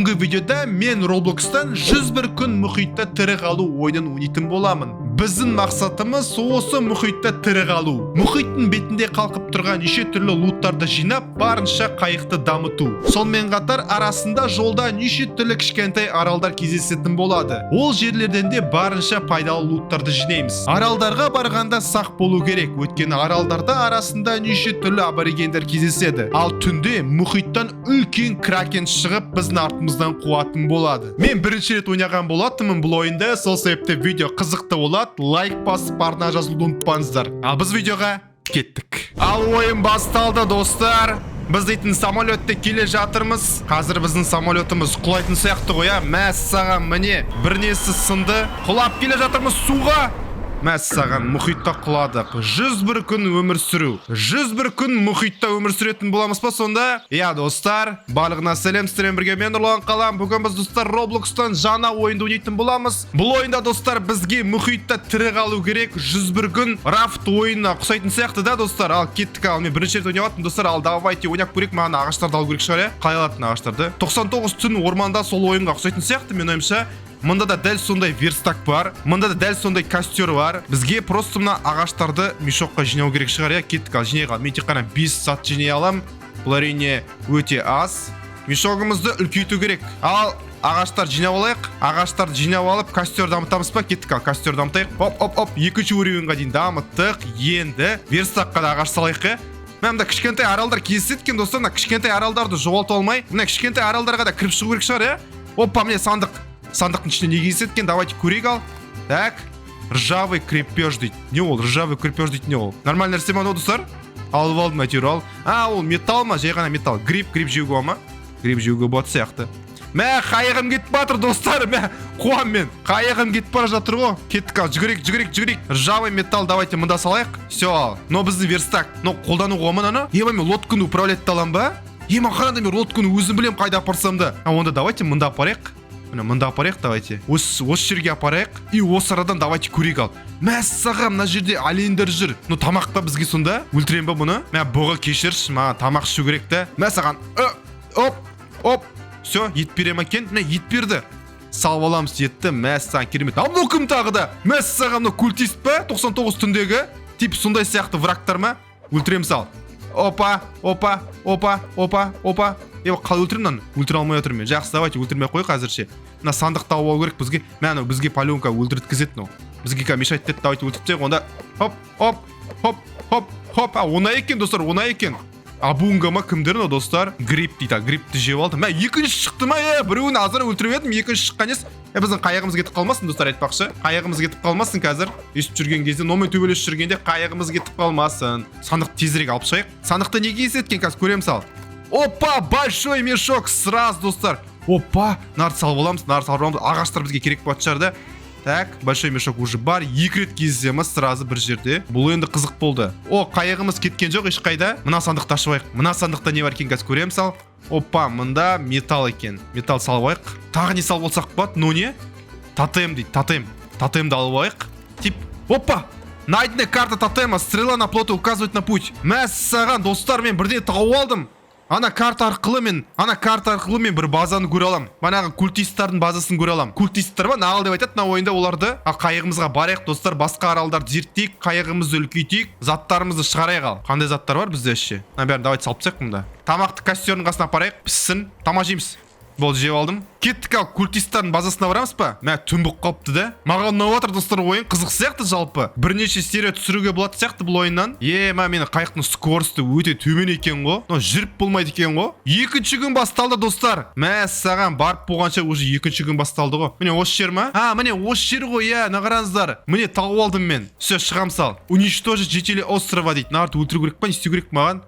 Бүгінгі видеода мен Roblox'тан 101 күн мұхитта тірі қалу ойынын ойнайтын боламын. Біздің мақсатымыз осы мұхитта тірі қалу. Мұхиттың бетінде қалқып тұрған неше түрлі луттарды жинап, барынша қайықты дамыту. Сонымен қатар арасында жолда неше түрлі кішкентай аралдар кездесетін болады. Ол жерлерден де барынша пайдалы луттарды жинаймыз. Аралдарға барғанда сақ болу керек, өйткені аралдарда арасында неше түрлі аборигендер кездеседі. Ал түнде мұхиттан үлкен кракен шығып, біздің артымыздан қуатын болады. Мен бірінші рет ойнаған болатынмын бұл ойында, сол себепті видео қызықты болады. Лайк басып, барына жазылуды ұмытпаңыздар. Ал біз видеоға кеттік. Ал ойын басталды, достар. Біз дейтін самолетте келе жатырмыз. Қазір біздің самолетіміз құлайтын сияқты ғой, мәссаған, міне бірнесі сынды. Құлап келе жатырмыз суға. Мәссаған, мұхитта құладық. 101 күн өмір сүру. 101 күн мұхитта өмір сүретін боламыз па сонда? Я, достар, барлығына сәлем, сіздермен бірге мен Нұрлан Қалам. Бүгін біз, достар, Roblox'тан жаңа ойынды ойнайтын боламыз. Бұл ойында, достар, бізге мұхитта тірі қалу керек. 101 күн рафт ойынына ұқсайтын сияқты да, достар. Ал кеттік, ал мен бірінші рет ойнаваттым, достар. Ал давайте ойнап көрейік. Маған ағаштарды алу керек шығар, қай алатын ағаштарды? 99 түн орманда сол ойынға ұқсайтын сияқты, мен ойымша. Мында да дәл сондай верстак бар. Мында да дәл сондай костер бар. Бізге просто мына ағаштарды мешокқа жинау керек шығар, я. Кеттік, ал жинайға. Мен тек қана 5 сат жинай алам. Бұл әрине өте аз. Мешогымызды үлкейту керек. Ал ағаштар жинап алайық. Ағаштарды жинап алып, костер дамытамыз ба? Кеттік, ал костер дамытайық. Оп, екінші уровеньға дейін дамыттық. Енді верстакқа да ағаш салайық. Мында кішкентай аралдар кездеседі екен, достар. Кішкентай аралдарды жоғалтып алмай, мына кішкентай аралдарға да кіріп шығу керек шығар, я. Опа, міне сандық. Сандықтың ішінде не кездеседі екен? Давайте көрейік ал. Так, ржавый крепеж дейді. Не ол? Ржавый крепеж дейді, не ол? Нормальный нәрсе ма, достар? Алып алдым әйтеуір ал. Ол металл ма? Жай ғана металл. Гриб жеуге бола ма? Гриб жеуге болады сияқты. Мә, қайығым кетіп батыр, достар. Мә, қуам мен. Қайығым кетіп бара жатыр ғой. Кеттік ал. Жүгірек. Ржавый металл давайте мында салайық. Все ал. Но біздің верстак. Но қолдануға мынаны. Ема мен лодканы управлять алам ба? Ема қаранда мен лодканы өзім білем қайда апарсам да. Онда давайте мында апарайық. Мында апарайық, давайте. Осы жерге апарайық. И осы арадан давайте көрейік ал. Мәссаған, мына жерде алендер жүр. Ну тамақ па бізге сонда? Өлтірем ба бұны? Мә, бұғы кешірші, маған тамақ ішу керек та. Мәссаған. Оп. Все, ет бере ма екен? Міне ет берді. Салып аламыз етті. Мәссаған, керемет. Ал бұл кім тағы да? Мәссаған, мына культист па? 99 түндегі. Тип сондай сияқты врагтар ма? Өлтірем сал. Опа. Қалай өлтірем мынаны? Өлтіре алмай отырмын мен. Жақсы, давайте өлтірмей қойық әзірше. Мына сандық тауып алу керек бізге. Мәні бізге паленка өлтірткізеді. Бізге мешать етті, давайте өлтіртсек. Онда хоп. Оңай екен, достар, оңай екен. Абунга ма кімдер, достар? Гриб дейді. Грибті жеп алды. Мә, екінші шықты ма? Біреуін азыр өлтіріп едім, екінші шыққан ес. Біздің қайығымыз кетіп қалмасын, достар, айтпақшы. Қайығымыз кетіп қалмасын қазір. Өсіп жүрген кезде, номен төбелес жүргенде қайығымыз кетіп қалмасын. Сандық тезірек алып шығайық. Сандықты неге есеткен қазір көрем сал. Опа, большой мешок сразу, достар. Опа, нарды салып аламыз, ағаштар бізге керек болады шығар да. Так, большой мешок уже бар. 2 рет кездесеміз сразу бір жерде. Бұл енді қызық болды. Қайығымыз кеткен жоқ ешқайда. Мына сандықты ашып алайық. Мына сандықта не бар екен қазір көрем сал. Опа, мында металл екен. Металл салып алайық. Тағы не салып болсақ болады? Ну не? Тотем дейді, тотем. Тотемді алып алайық. Тип. Опа! Найденная карта тотема. Стрела на плоты указывает на путь. Мәссаған, достар, мен бірден тауып алдым. Ана карта арқылы мен бір базаны көре алам. Манағы культисттардың базасын көре алам. Культисттер ба? Нағыл деп айтады, мына ойында оларды. Қайығымызға барайық, достар, басқа аралдарды зерттейік, қайығымызды үлкейтейік, заттарымызды шығарайық ал. Қандай заттар бар бізде ше? Бәрін давайте салып тастайық мұнда. Тамақты костердің қасына апарайық, піссін, тамақ жейміз. Болды, жеп алдым. Кеттік ал, культисттардың базасына барамыз па? Мә, түн болып қалыпты да. Маған ұнап отыр, достар, ойын қызық сияқты жалпы. Бірнеше серия түсіруге болады сияқты бұл ойыннан. Мені қайықтың скоросты өте төмен екен ғой. Жүріп болмайды екен ғой. Екінші күн басталды, достар. Мәссаған, барып болғанша уже екінші күн басталды ғой. Міне осы жер ма? Міне осы жер ғой, нағараныздар. Міне тауып алдым мен. Все, шығам сал. Уничтожить жители острова дейді. Нарты өлтіру керек па? Не істеу керек маған?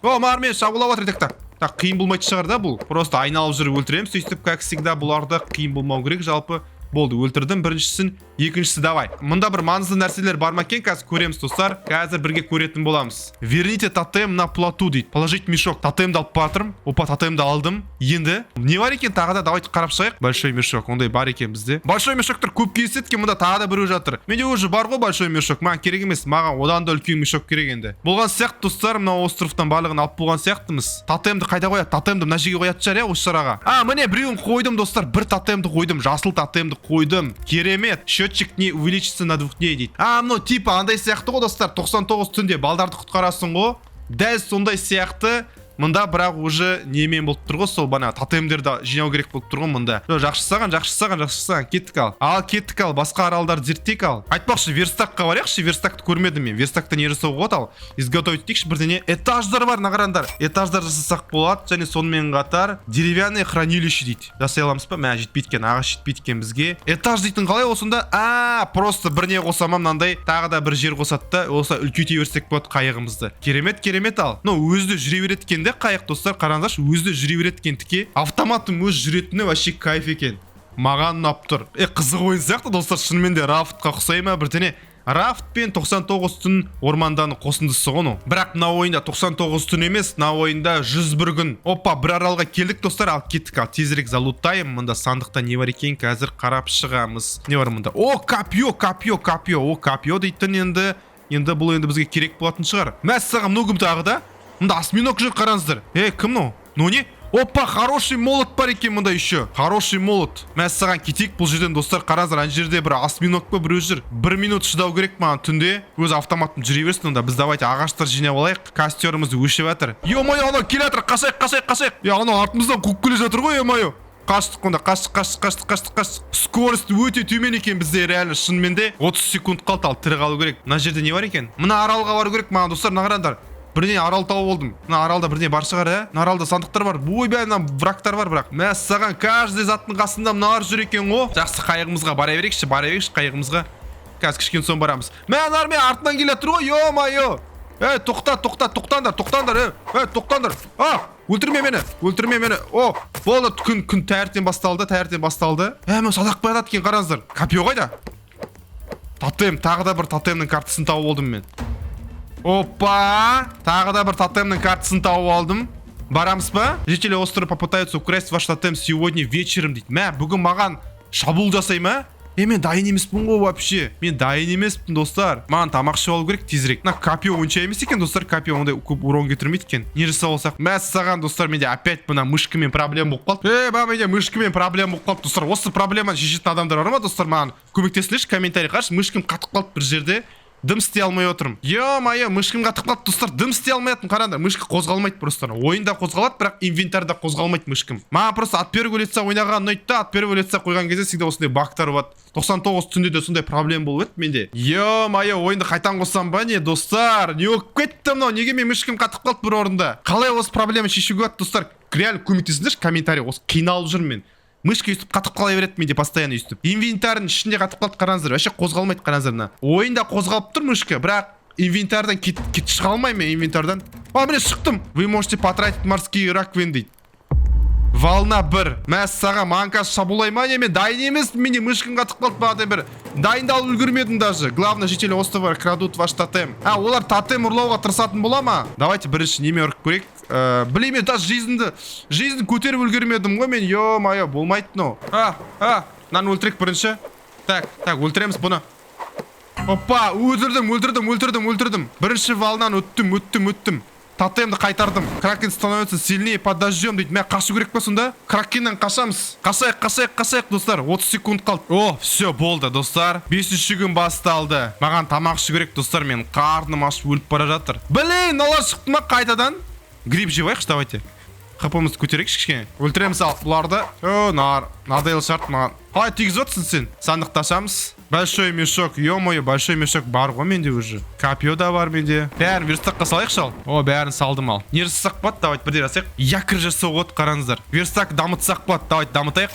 Маған мен шабуылап отыр едік та. Қиын болмайды шығар да бұл. Просто айналып жүріп өлтіреміз. Сөйтіп, как всегда, бұларды қиын болмау керек жалпы. Болды, өлтірдім біріншісін. Екіншісі давай. Мұнда бір маңызды нәрселер бар ма екен, қазір көреміз достар. Қазір бірге көретін боламыз. Верните тотем на плоту дейді. Положить мешок. Тотемді алып батырым. Опа, тотемді алдым. Енді не бар екен тағы да, давайте қарап шығайық. Большой мешок. Ондай бар екен бізде. Большой мешоктар көп кездеседі, мұнда тағы да біреу жатыр. Менде уже бар ғой большой мешок. Маған керек емес. Маған одан да үлкен мешок керек енді. Болған сияқты достар, мына островтан барлығын алып болған сияқтымыз. Тотемді қайда қояды? Тотемді мына жерге қояды шығар, осы шараға. Міне біреуін қойдым достар. Бір тотемді қойдым. Жасыл тотемді қойдым. Керемет. Счетчик не увеличится на 2 дней дейді. Мынау типа андай сияқты ғой достар. 99 түнде балдарды құтқарасың ғой. Дәл сондай сияқты. Мында бірақ уже немен болып тұр ғой, сол бана тотемдерді жинау керек болып тұр ғой мында. Жақсы саған. Кеттік ал. Басқа аралдарды зерттейік ал. Айтпақшы, верстакқа барайықшы. Верстакты көрмедім мен. Верстакта не жасауға болады ал. Изготовить дейікші бірдеңе. Этаждар бар, нағарандар. Этаждар жасасақ болады, және сонымен қатар деревянное хранилище дейді. Жасай аламыз ба? Мә, жетпейді екен, ағаш жетпейді екен бізге. Этаж дейтін қалай осында? Просто бірне қосамам мынандай, тағы да бір жер қосады да, осылай үлкейте берсек болады қайығымызды. Керемет ал. Өзі жүре береді екен де қайық достар, қараңдаршы, өзі жүре береді екен тіке. Автоматтың өз жүретіні вообще кайф екен. Маған ұнап тұр. Қызық ойын сияқты достар, шынымен де рафтқа ұқсай ма бірдеңе? Рафт пен 99 түн орманданың қосындысы ғой. Бірақ мына ойында 99 түн емес, мына ойында 101 күн. Опа, бір аралға келдік достар, ал кеттік, ал тезірек залутайым. Мында сандықта не бар екен, қазір қарап шығамыз. Не бар мында? Копье дейтін енді бұл енді бізге керек болатын шығар. Мәссаған, мүгім тағы да? Мында осьминог жүр, қараңыздар. Кім ну? Ну не? Опа, хороший молот бар екен мында еще. Хороший молот. Мәссаған кетейік бұл жерден достар, қараңыздар, ана жерде бір осьминог па біреу жүр. 1 минут шыдау керек маған түнде. Өз автоматым жүре берсін онда. Біз давайте ағаштар жинап алайық. Костерімізді өшіп жатыр. Ё-мое, анау келе жатыр. Қашайық. Анау артымыздан қуып келе жатыр ғой, ё-мое. Қаштық онда, қаштық. Скорость өте төмен екен бізде, реально шынымен де 30 секунд қалды, ал тірі қалу керек. Мына жерде не бар екен? Мына аралға бару керек маған достар, нағарандар. Бірден арал тауып болдым. Мына аралда бірден бар шығар, Мына аралда сандықтар бар. Ойбай, мына врагтар бар бірақ. Мәссаған, каждый заттың қасында мыналар жүр екен ғой. Жақсы, қайығымызға бара берейікші, қайығымызға. Қазір кішкене соң барамыз. Мына армен артынан келе тұр ғой, ё-мое. Тоқтаңдар. Тоқтаңдар. Өлтірме мені. Болды, күн тәртен басталды. Мен садақ баядат екен, қараңыздар. Копье қайда? Тотем, тағы да бір тотемнің картасын тауып болдым мен. Опа! Тағы да бір тотемнің картасын тауып алдым. Барамыз ба? Жители острова попытаются украсть ваш тотем сегодня вечером дейді. Бүгін маған шабуыл жасай ма? Мен дайын емеспін ғой вообще. Мен дайын емеспін достар. Маған тамақ ішіп алу керек тезірек. Мына копье онша емес екен достар. Копье ондай көп урон кетірмейді екен. Не жасап алсақ? Мәссаған достар, менде опять мына мышкамен проблема болып қалды. Менде мышкамен проблема болып қалды достар. Осы проблеманы шешетін адамдар бар ма достар? Маған көмектесіңдерші, комментарий қарашы. Мышкам қатып қалды бір жерде. Дым істей алмай отырмын. Ё-мое, мышкам қатып қалды достар. Дым істей алмайтын, қараңдар. Мышка қозғалмайды просто. Ойында қозғалады, бірақ инвентарда қозғалмайды мышкам. Маған просто от первого лица ойнаған ұнайды да, от первого лица қойған кезде всегда осындай бактар болады. 99 түнде де сондай проблема болып еді менде. Ё-мое, ойынды қайтан қоссам ба не, достар? Не болып кетті мынау? Неге мен мышкам қатып қалды бір орында? Қалай осы проблема шешуге болады достар? Реально көмектесіңдерші, комментарий. Осы қиналып жүрмін мен. Мышка өйстіп қатып қала береді менде постоянно өйстіп. Инвентардың ішінде қатып қалды, қараңыздар. Вообще қозғалмайды, қараңыздар мына. Ойында қозғалып тұр мышка, бірақ инвентардан шыға алмаймын мен инвентардан. Міне шықтым. Вы можете потратить морские раковины дейді. Волна 1. Мәссаған, маңқас шабулай ма не, мен дайын емес, менде мышкам қатып қалды бағадай бір. Дайындалып үлгермедім даже. Главное, жители острова крадут ваш тотем. Олар тотем ұрлауға тырысатын бола ма? Давайте бірінші неме ұрып көрейік. Блин, даже жизнь көтеріп үлгермедім ғой мен, ё-мое, болмайды мынау. Мынаны өлтірейік бірінші. Так, өлтіреміз бұны. Опа, өлтірдім. Бірінші волнан өттім. Тотемді қайтардым. Кракен становится сильнее под дождем дейді. Мен қашу керек па сонда? Кракеннен қашамыз. Қашайық достар. 30 секунд қалды. Все болды достар. 5-ші күн басталды. Маған тамақ ішу керек достар. Мен қарным ашып өліп бара жатыр. Блин, олар шықты ма қайтадан? Гриб жевайықшы, давайте. Хапымызды көтерейікші кішкене. Өлтіреміз ал бұларды. Надейл шарт маған. Қалай тигізіп отырсың сен? Сандықты ашамыз. Большой мешок, ё-мое, большой мешок бар ғой менде уже. Копье да бар менде. Бәрін верстакқа салайықшы ал. Бәрін салдым ал. Не жасасақ болады? Давайте бірде жасайық. Якорь жасау болады, қараңыздар. Верстак дамытсақ болады. Давайте дамытайық.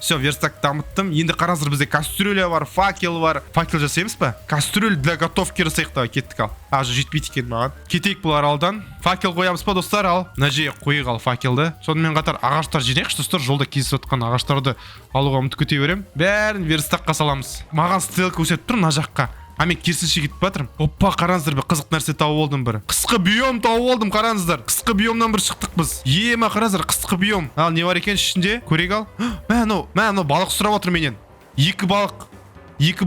Все, верстак дамыттым. Енді қараңыздар, бізде кастрюля бар, факел бар. Факел жасаймыз ба? Кастрюль для готовки жасайық та, кеттік ал. Жетпейді екен маған. Кетейік бұл аралдан. Факел қоямыз ба, достар, ал. Мына жерге қойық ал факелді. Сонымен қатар ағаштар жинайықшы, достар, жолда кездесіп жатқан ағаштарды алуға ұмытып кете беремін. Бәрін верстакқа саламыз. Маған стрелка көрсетіп тұр мына жаққа. Мен керісінше кетіп жатырмын. Опа, қараңыздар, бір қызық нәрсе тауып алдым бір. Қысқы биом тауып алдым, қараңыздар. Қысқы биомнан бір шықтық біз. Ема, қараңыздар, қысқы биом. Ал не бар екен ішінде? Көрейік ал. Мә, балық сұрап отыр менен. Екі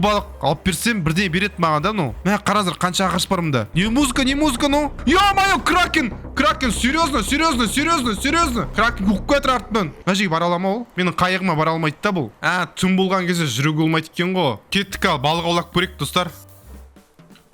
балық алып берсем, бірден береді маған да, Мә, қараңыздар, қанша ағаш бар мұнда. Не музыка, Ё-моё, кракен, серьезно. Кракен қуып кетір артынан. Мына жерге бара алама ол? Менің қайығыма бара алмайды да бұл. Түн болған кезде жүруге болмайды екен ғой. Кеттік ал, балық аулап көрейік, достар.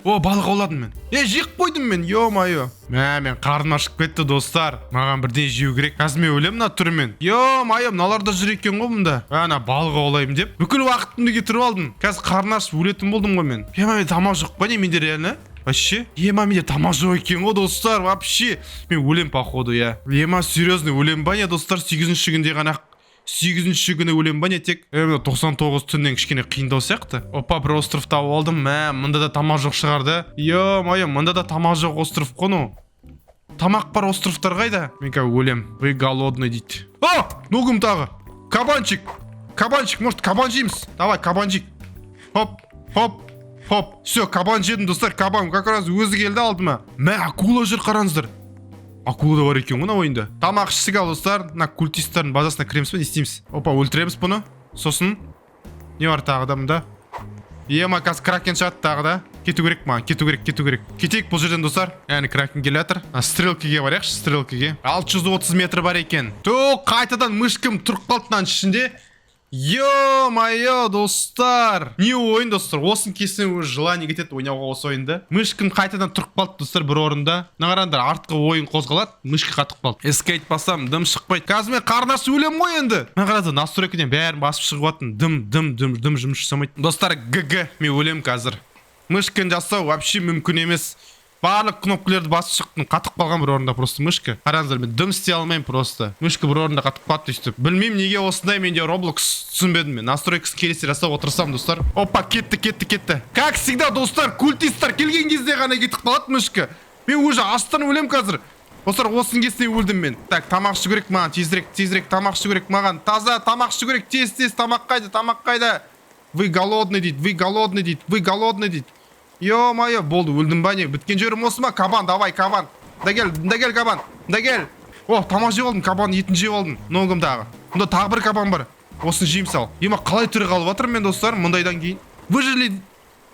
О, балық ауладым мен. Жиып қойдым мен, ё-моё. Мен қарным ашып кетті, достар. Маған бірден жеу керек. Қазір мен өлем мына түрімен. Ё-моё, мыналар да жүр екен ғой мұнда. Ана балық аулайым деп. Бүкіл уақытымды кетіріп алдым. Қазір қарным ашып өлетін болдым ғой мен. Мен тамақ жоқ па не менде реально? Вообще? Менде тамақ жоқ екен ғой, достар. Вообще. Мен өлем походу, я. Серьезно, өлем ба не, достар? 8-ші күнде ғана 8-ші күні өлем ба не тек 99 түннен кішкене қиындау сияқты. Опа, бір остров тауып алдым. Мұнда да тамақ жоқ шығарды. Ё-моё, мұнда да тамақ жоқ остров қону. Тамақ бар островтар қайда? Мен қазір өлем. Вы голодный дейді. Ногым тағы. Кабанчик, может кабан жейміз? Давай, кабанчик. Хоп. Все, кабан жедім, достар, кабан. Как раз өзі келді алдыма. Акула жүр, қараңыздар. Акула да бар екен ғой ойында. Тамақ ішсік ал, достар. Мына культистердің базасына кіреміз бе, не істейміз? Опа, өлтіреміз бұны. Сосын не бар тағы да мұнда? Қазір кракен шығады тағы да. Кету керек маған, кету керек. Кетейік бұл жерден, достар. Кракен келе жатыр. Стрелкеге барайықшы, стрелкеге. 630 метр бар екен. Қайтадан мышкім тұрып қалды ішінде. Ё-моё, достар. Не ойын, достар? Осын кесін өз желание кетеді ойнауға осы ойынды. Мышкім қайтадан тұрып қалды, достар, бір орында. Нағарандар, артқы ойын қозғалады, мышкы қатып қалды. Эскейт басам, дым шықпайды. Қазір мен қарнасы өлем ғой енді. Нағарандар, настройкіден бәрін басып шығып атын. Дым жұмыс жасамайды. Достар, ГГ, мен өлем қазір. Мышкін жасау вообще мүмкін емес. Барлық кнопкалерді басып шықтым, қатып қалған бір орында просто мышка. Қараңыздар, мен дым істей алмаймын просто. Мышка бір орында қатып қалды өйстіп. Білмеймін неге осындай, менде Roblox түсінбедім мен. Настройкасын келесі жасап отырсам, достар. Опа, кетті. Как всегда, достар, культистар келген кезде ғана кетіп қалады мышка. Мен уже аштан өлем қазір. Достар, осын кезінде өлдім мен. Так, тамақ ішу керек маған, тезірек тамақ ішу керек маған. Таза тамақ ішу керек, тез, тамақ қайда? Вы голодный дейді. Ё-моё, болды, өлдім ба не? Біткен жерім осы ма? Кабан, давай, кабан. Да кел, кабан. О, тамақ жеп алдым, кабан етін жеп алдым. Ногым тағы. Мұнда тағы бір кабан бар. Осын жейм сал. Қалай түрі қалып жатырмын мен, достар, мұндайдан кейін. Выжили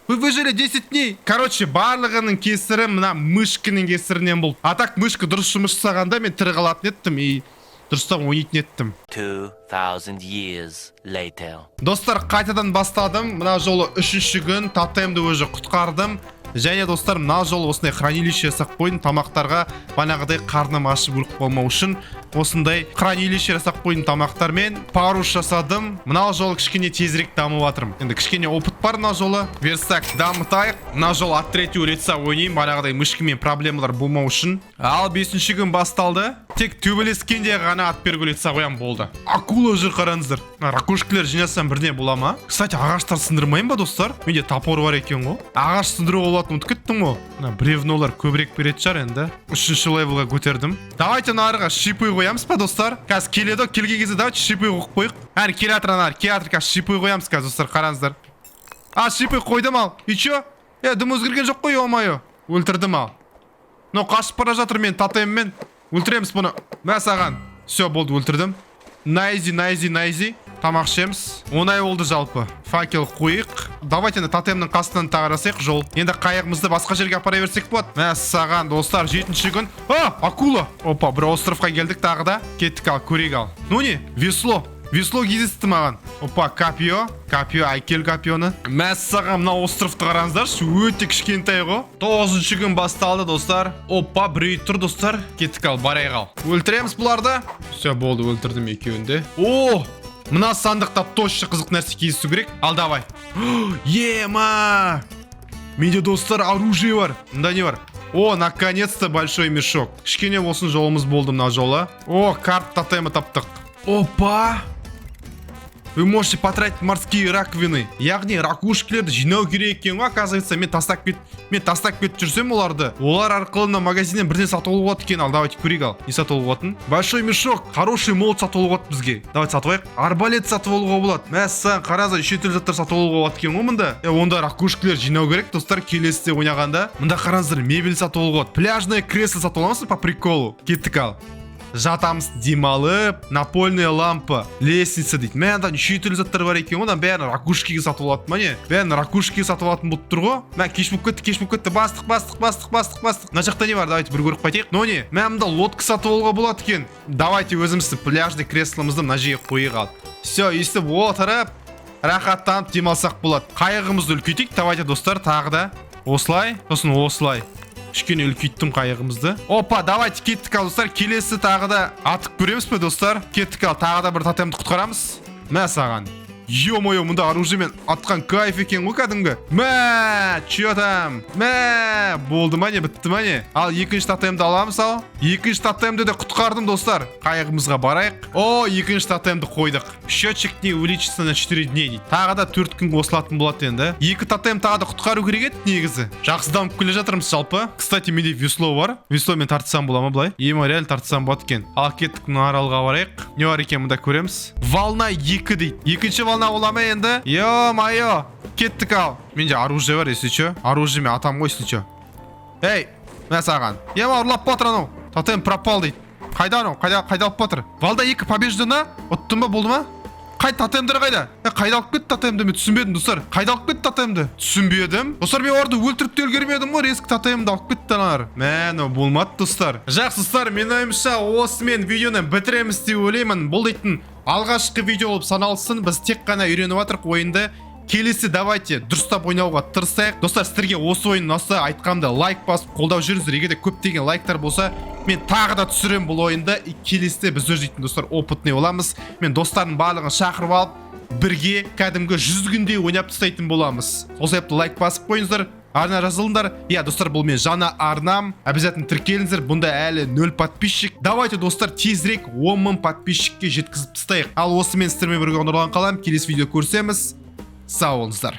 10 дней. Короче, барлығының кесірі мына мышкінің кесірінен болды. А так мышка дұрыс жұмыс жасағанда мен тірі қалатын еттім и дұрыстап ойнайтын еттім. 2000 years later. Достар, қайтадан бастадым. Мына жолы 3-ші күн тотемді өзі құтқардым. Және достар, мына жолы осындай хранилище жасап қойдым. Тамақтарға банағыдай қарным ашып өліп болмау үшін осындай хранилище жасап қойдым тамақтармен. Паруш жасадым. Мына жолы кішкене тезірек дамып жатырмын. Енді кішкене опыт бар мына жолы. Верстак дамытайық. Мына жолы от 3-го лица ойнайын. Банағыдай мышкамен проблемалар болмау үшін. Ал 5-ші күн басталды. Тек төбелескенде ғана от 1-го лица қоям болды. Акула жүр, қараңыздар. Ракушкілер жинасам бірден бола ма? Кстати, ағаштар сындырмайын ба, достар? Менде топор бар екен ғой. Ағаш сындыру болатын ұмытып кеттім ғой. Бревнолар көбірек береді шығар енді. 3-ші левелға көтердім. Давайте нарыға шипы қоямыз ба, достар? Қазір келеді, келген кезде давайте шипы қойып қойық. Келе жатыр қазір шипы қоямыз қазір, достар, қараңыздар. Шипы қойдым ал. И чё? Дым өзгерген жоқ қой, ё-моё. Өлтірдім ал. Қашып бара жатыр мен тотеммен. Өлтіреміз бұны. Саған. Все, болды, өлтірдім. Найзи. Тамақ ішеміз. Оңай болды жалпы. Факел қойық. Давайте тотемнің қасынан тағарасайық жол. Енді қайығымызды басқа жерге апара берсек болады. Саған, достар, 7-ші күн. Акула. Опа, бір островқа келдік тағы да. Кеттік ал, көрейік ал. Ну не? Весло кездесті маған. Опа, копье, айкел копьені. Саған, мына островты қараңыздаршы, өте кішкентай ғой. 9-ші күн басталды, достар. Опа, біреу тұр, достар. Кеттік ал, барайық ал. Өлтіреміз бұларды. Все, болды, өлтірдім екеуінде. Мына сандықта точно қызық нәрсе кездесу керек. Ал, давай. Ема! Менде, достар, оружие бар. Мында не бар? Наконец-то большой мешок. Кішкене болсын жолымыз болды мына жолы. Карт тотемі таптық. Опа! Вы можете потратить морские раковины. Яғни ракушкілерді жинау керек екен ғой, оказывается, мен тастап кетіп жүрсем оларды. Олар арқылы мына магазиннен бірден сатып алуға болады екен. Ал давайте көрейік, ал. Не сатып алуға болатын? Большой мешок, хороший молот сатып алуға болады бізге. Давайте сатып алайық. Арбалет сатып алуға болады. Мәссаған, қараңыздар, неше түрлі заттар сатып алуға болады екен ғой мында. Онда ракушкілер жинау керек, достар, келесіде ойнағанда. Мында қараңыздар, мебель сатып алуға болады. Пляжное кресло сатып аламыз по приколу. Кеттік, ал. Жатамыз, демалып, напольная лампа, лестница дейді. Мәнда неше түрлі заттар бар екен ғой, бәрін ракушкиге сатып алатын, міне. Бәрін ракушкиге сатып алатын болып тұр ғой. Мә, кеш болып кетті. Бастық. Мына жақта не бар? Давайте бір көріп қайтайық. Но не, мында лодка сатып алуға болады екен. Давайте өзімізді пляжный кресломызды мына жерге қойып ал. Все, өйстіп отырып, рахаттанып демалсақ болады. Қайығымызды үлкейтейік. Давайте достар, тағы да осылай, сосын осылай. Кішкене үлкейттім қайығымызды. Опа, давайте кеттік, ал достар. Келесі тағы да атып көреміз бе, достар? Кеттік, ал тағы да бір тотемді құтқарамыз. Мә саған. Ё-моё, мұнда оружиемен атқан кайф екен ғой кәдімгі. Мә, чё там? Мә, болды ма не, бітті ма не? Ал екінші тотемді аламыз, ал. Екінші тотемді де құтқардым, достар. Қайығымызға барайық. О, екінші тотемді қойдық. Счетчик не увеличится на 4 дней дейді. Тағы да 4 күн қосылатын болады енді. Екі тотем тағы да құтқару керек еді негізі. Жақсы дамып келе жатырмыз жалпы. Кстати, менде весло бар. Весломен тартсам бола ма былай? Ема реально тартсам болады екен. Ал кеттік мына аралға барайық. Не бар екен мұнда көреміз. Волна 2 дейді. Екінші волна бола ма енді? Ё-майо. Кеттік, ал. Менде оружие бар, если чё. Оружиемен атам ғой, если чё. Эй, мә саған. Ема ұрлап батыр анау. Тотем пропал дейді. Қайда анау? Қайда алып батыр? Валда 2 побеждена? Ұттың ба, болды ма? Қай тотемдер қайда? Қайда алып кетті тотемді? Мен түсінбедім, достар. Қайда алып кетті тотемді? Түсінбедім. Достар, мен орды өлтіріп те үлгермедім ғой. Резкі тотемді алып кетті аналар. Мәні, болмады, достар. Жақсы, достар, мен ойымша осымен видеоны бітіреміз деп ойлаймын. Бұл дейтін алғашқы видео болып саналсын. Біз тек қана үйреніп жатырық ойынды. Келесі давайте дұрыстап ойнауға тырысайық. Достар, сіздерге осы ойын ұнаса айтқанымда лайк басып қолдау жүріңіздер. Егер де көптеген лайктар болса, мен тағы да түсірем бұл ойынды. Келесіде біз өз достар опытный боламыз. Мен достардың барлығын шақырып алып, бірге кәдімгі 100 күнде ойнап тастайтын боламыз. Сол себепті лайк басып қойыңыздар. Арна жазылыңдар. Я, достар, бұл мен жаңа арнам. Обязательно тіркеліңіздер. Бұнда әлі 0 подписчик. Давайте, достар, тезірек 10 000 подписчикке жеткізіп тастайық. Ал осымен сіздермен бірге Нұрлан қалам. Келесі видео көрсеміз. Сау болыңыздар.